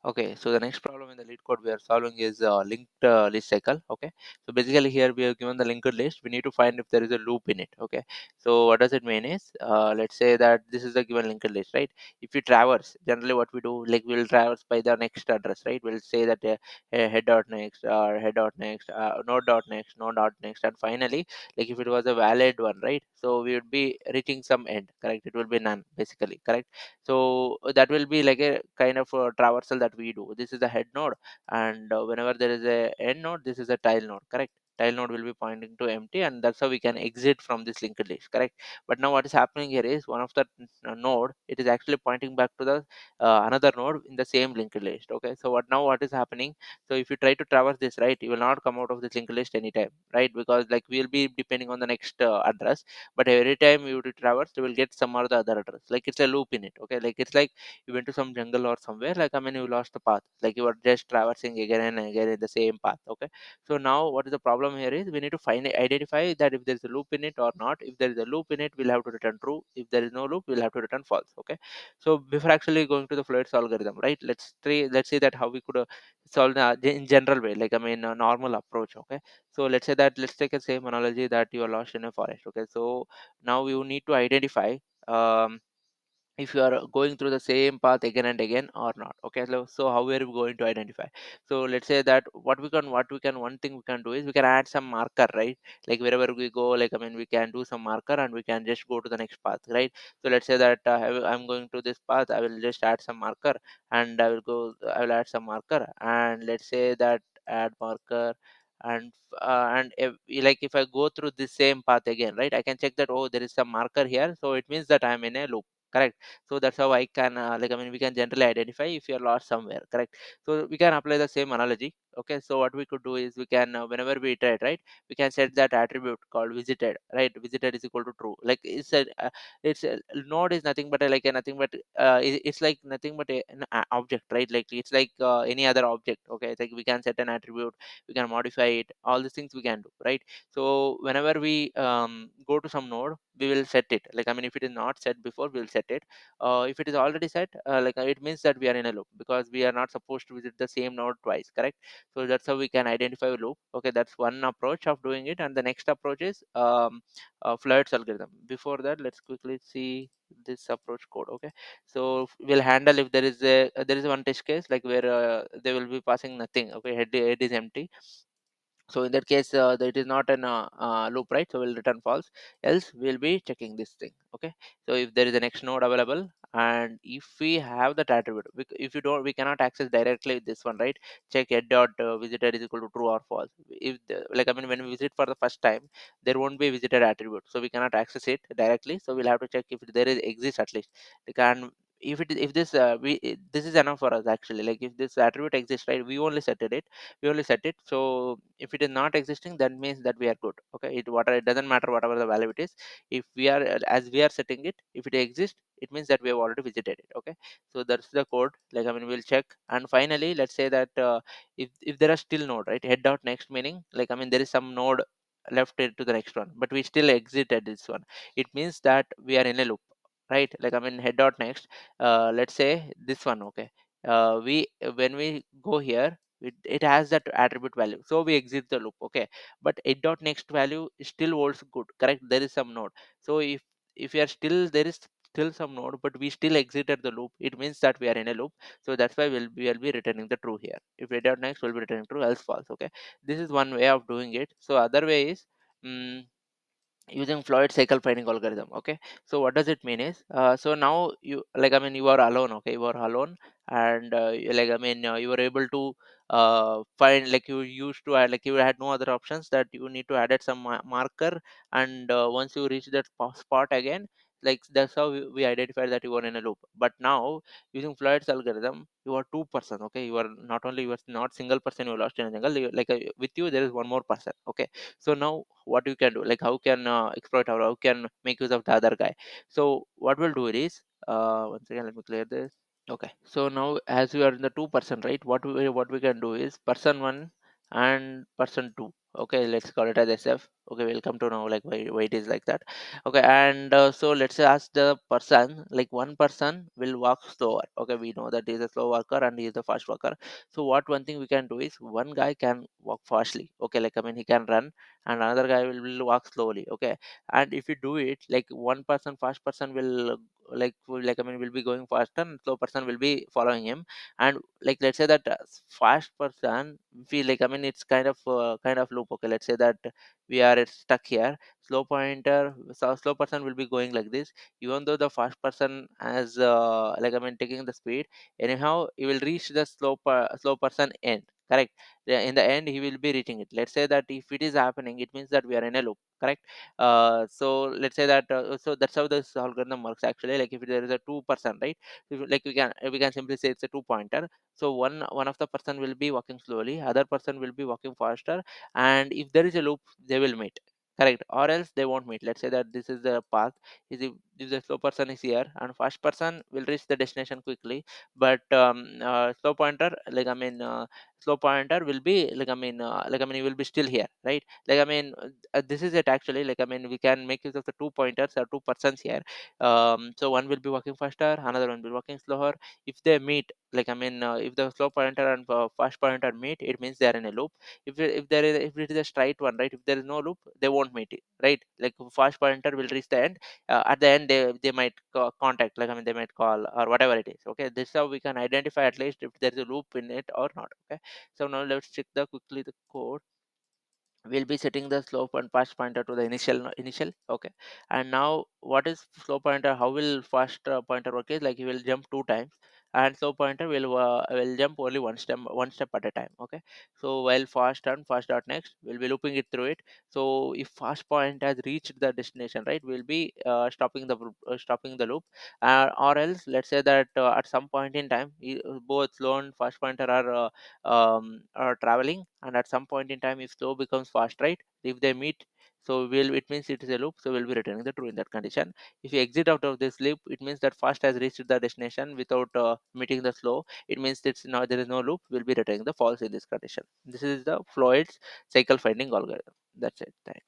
Okay, so the next problem in the lead code we are solving is linked list cycle. Okay, so basically here we have given the linked list. We need to find if there is a loop in it. Okay, so what does it mean is, let's say that this is the given linked list, right? If you traverse, generally what we do, like we'll traverse by the next address, right? We'll say that head dot next, or head dot next, node dot next, node dot next, and finally, like if it was a valid one, right? So we would be reaching some end, correct? It will be none, basically, correct? So that will be like a kind of a traversal that we do. This is the head node, and whenever there is a end node, this is a tile node, correct? Tile node will be pointing to empty, and that's how we can exit from this linked list, correct? But now what is happening here is one of the node, it is actually pointing back to the another node in the same linked list. Okay, so what is happening, so if you try to traverse this, right, you will not come out of this linked list anytime, right? Because like we'll be depending on the next address, but every time you to traverse you will get some other address, like it's a loop in it. Okay, like it's like you went to some jungle or somewhere, like I mean you lost the path, like you are just traversing again and again in the same path. Okay, so now what is the problem here is we need to find identify that if there is a loop in it or not. If there is a loop in it, we'll have to return true. If there is no loop, we'll have to return false. Okay, so before actually going to the Floyds algorithm, right, let's see that how we could solve in general way, like I mean a normal approach. Okay, so let's say that let's take a same analogy that you are lost in a forest. Okay, so now you need to identify um, if you are going through the same path again and again or not. Okay, so how are we going to identify? So let's say that what we can one thing we can do is we can add some marker, right? Like wherever we go, like I mean we can do some marker and we can just go to the next path, right? So let's say that I'm going to this path, I will just add some marker, and I will add some marker, and let's say that add marker, and if I go through the same path again, right, I can check that, oh, there is some marker here, so it means that I'm in a loop, correct? So that's how I can like I mean we can generally identify if you're lost somewhere, correct? So we can apply the same analogy. Okay, so what we could do is we can whenever we iterate, right, we can set that attribute called visited, right? Visited is equal to true. Like it's a node is nothing but like a nothing but it's like nothing but an object, right? Like it's like any other object. Okay, it's like we can set an attribute, we can modify it, all these things we can do, right? So whenever we go to some node, we will set it. Like I mean if it is not set before, we will set it. If it is already set, it means that we are in a loop, because we are not supposed to visit the same node twice, correct? So that's how we can identify a loop. Okay, that's one approach of doing it, and the next approach is Floyd's algorithm. Before that, let's quickly see this approach code. Okay, so we'll handle if there is one test case like where they will be passing nothing. Okay, head is empty, so in that case it is not an loop, right? So we'll return false, else we'll be checking this thing. Okay, so if there is a next node available, and if we have that attribute, if you don't, we cannot access directly this one, right? Check head dot visitor is equal to true or false. If like I mean when we visit for the first time, there won't be a visitor attribute, so we cannot access it directly, so we'll have to check if there is exists at least. We can, if this this is enough for us actually. Like if this attribute exists, right, we only set it. So if it is not existing, that means that we are good. Okay, it doesn't matter whatever the value it is. If we are as we are setting it, if it exists, it means that we have already visited it. Okay, so that's the code. Like I mean we'll check, and finally let's say that if there are still node, right, head dot next, meaning like I mean there is some node left to the next one, but we still exited this one, it means that we are in a loop, right? Like I mean head dot next, let's say this one. Okay, we when we go here, it has that attribute value, so we exit the loop. Okay, but it dot next value still holds good, correct? There is some node, so if we are still, there is still some node, but we still exited the loop, it means that we are in a loop. So that's why we'll be returning the true here. If it dot next, will be returning true, else false. Okay, this is one way of doing it. So other way is mm using Floyd cycle finding algorithm. Okay, so what does it mean is, so now you, like I mean you are alone. Okay, you are alone, and like I mean you were able to find, like you used to add, like you had no other options, that you need to add some marker, and once you reach that spot again, like that's how we identified that you were in a loop. But now using Floyd's algorithm, you are two person. Okay, you are not only, you are not single person you lost in a jungle, like with you there is one more person. Okay, so now what you can do, like how can exploit, or how can make use of the other guy. So what we'll do it is, once again let me clear this. Okay, so now as we are in the two person, right, what we can do is person one and person two. Okay, let's call it as SF. Okay, we'll come to know like why it is like that. Okay, and so let's say ask the person, like one person will walk slower. Okay, we know that he is a slow walker and he is a fast walker. So what one thing we can do is one guy can walk fastly. Okay, like I mean he can run, and another guy will walk slowly. Okay, and if you do it, like one person, fast person will like I mean will be going faster, and slow person will be following him. And like let's say that fast person feel like I mean it's kind of loop. Okay, let's say that we are stuck here. Slow pointer, so slow person will be going like this, even though the fast person has like I mean taking the speed. Anyhow he will reach the slow person end, correct? In the end he will be reaching it. Let's say that if it is happening, it means that we are in a loop, correct? So let's say that so that's how this algorithm works actually. Like if there is a two person, right? Like we can simply say it's a two pointer. So one of the person will be walking slowly, other person will be walking faster, and if there is a loop they will meet, correct? Or else they won't meet. Let's say that this is the path. If the slow person is here and fast person will reach the destination quickly, but slow pointer like I mean slow pointer will be like I mean he will be still here, right? Like I mean this is it actually. Like I mean we can make use of the two pointers or two persons here. So one will be walking faster, another one will be walking slower. If they meet, like I mean if the slow pointer and fast pointer meet, it means they are in a loop. If there is, if it is a straight one, right? If there is no loop, they won't meet it, right? Like fast pointer will reach the end. At the end they might contact, like I mean they might call or whatever it is. Okay, this is how we can identify at least if there is a loop in it or not. Okay, so now let's check the quickly the code. We'll be setting the slope and fast pointer to the initial. Okay, and now what is slow pointer, how will fast pointer work is like you will jump two times, and slow pointer will jump only one step at a time. Okay, so while fast and fast dot next we'll be looping it through it. So if fast point has reached the destination, right, we'll be stopping the loop. Or else let's say that at some point in time both slow and fast pointer are traveling, and at some point in time if slow becomes fast, right, if they meet, so will it means it is a loop, so we'll be returning the true in that condition. If you exit out of this loop, it means that fast has reached the destination without meeting the slow. It means it's now there is no loop, we'll be returning the false in this condition. This is the Floyd's cycle finding algorithm. That's it. Thanks.